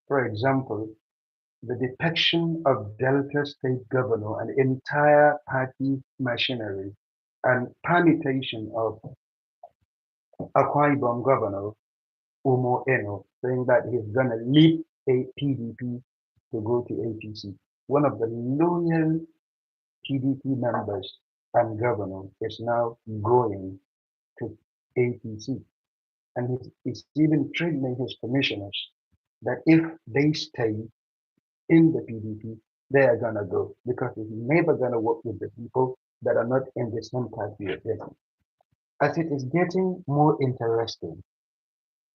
For example, the depiction of Delta State Governor and entire party machinery and permutation of Akwa Ibom Governor Umo Eno saying that he's going to leave a PDP to go to APC. One of the loyal PDP members and governor is now going to APC. And he's even threatening his commissioners that if they stay in the PDP, they are going to go because he's never going to work with the people that are not in the same party with him. As it is getting more interesting,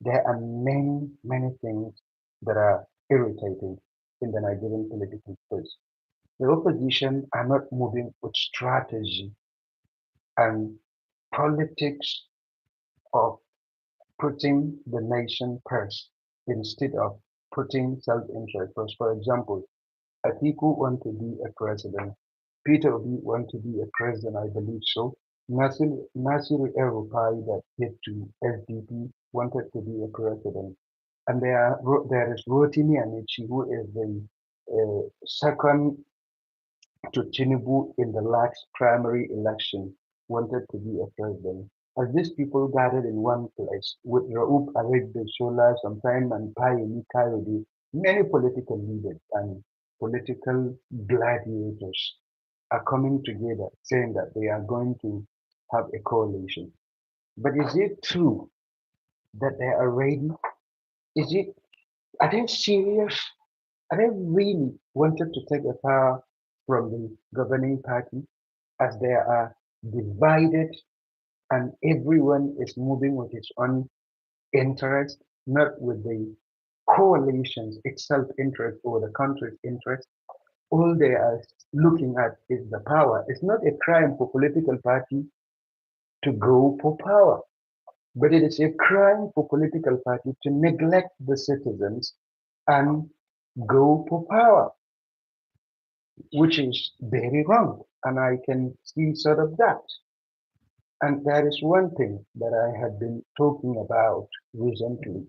there are many, many things that are irritating in the Nigerian political space. The opposition are not moving with strategy and politics of putting the nation first instead of putting self-interest first. For example, Atiku want to be a president. Peter Obi want to be a president, I believe so. Nasir El-Rufai that get to SDP wanted to be a president. And there is Rotimi Anichi, who is the second to Tinubu in the last primary election, wanted to be a president. As these people gathered in one place with Raoub Aregbesola, sometime and Payemi Kayode, many political leaders and political gladiators are coming together saying that they are going to have a coalition. But is it true that they are ready? Is it, are they serious? Are they really wanted to take the power from the governing party as they are divided and everyone is moving with its own interest, not with the coalition's itself interest or the country's interest? All they are looking at is the power. It's not a crime for political party to go for power, but it is a crime for political party to neglect the citizens and go for power, which is very wrong. And I can see sort of that. And there is one thing that I have been talking about recently.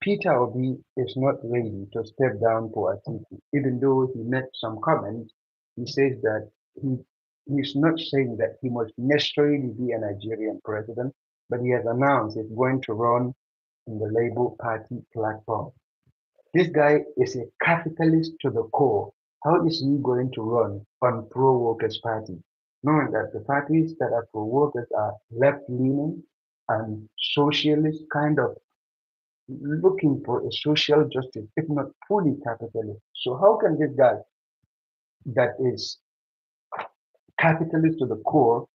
Peter Obi is not ready to step down for Atiku, even though he made some comments. He says that he's not saying that he must necessarily be a Nigerian president, but he has announced he's going to run in the Labour Party platform. This guy is a capitalist to the core. How is he going to run on pro-workers party? Knowing that the parties that are pro-workers are left-leaning and socialist kind of looking for a social justice, if not fully capitalist. So how can this guy that is capitalist to the core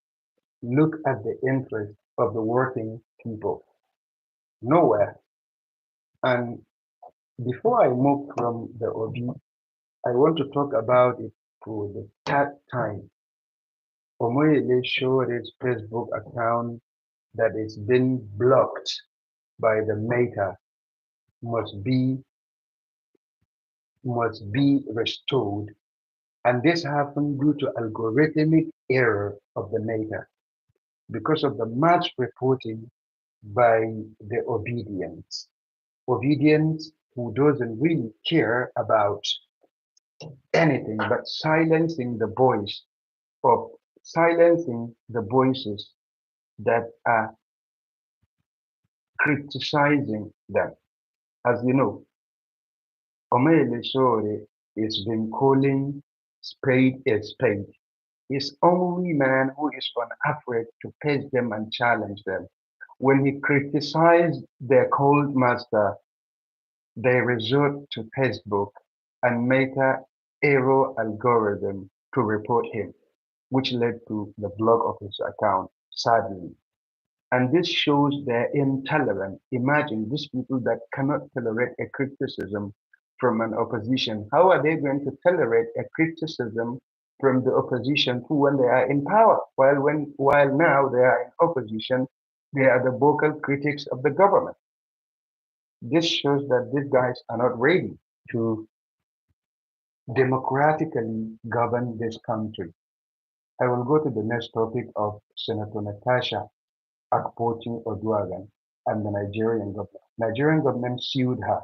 look at the interest of the working people? Nowhere. And before I move from the OB, I want to talk about it for the third time. Omoyele showed his Facebook account that is being blocked by the Meta must be restored, and this happened due to algorithmic error of the Meta because of the mass reporting by the obedience who doesn't really care about anything but of silencing the voices that are criticizing them. As you know, Omele Sore is been calling spade a spade. He's only man who is unafraid to face them and challenge them. When he criticized their cold master, they resort to Facebook and Meta Aero algorithm to report him, which led to the block of his account, sadly. And this shows their intolerance. Imagine these people that cannot tolerate a criticism from an opposition. How are they going to tolerate a criticism from the opposition who, when they are in power? While now they are in opposition, they are the vocal critics of the government. This shows that these guys are not ready to democratically govern this country. I will go to the next topic of Senator Natasha Akpoti Oduagan and the Nigerian government. Nigerian government sued her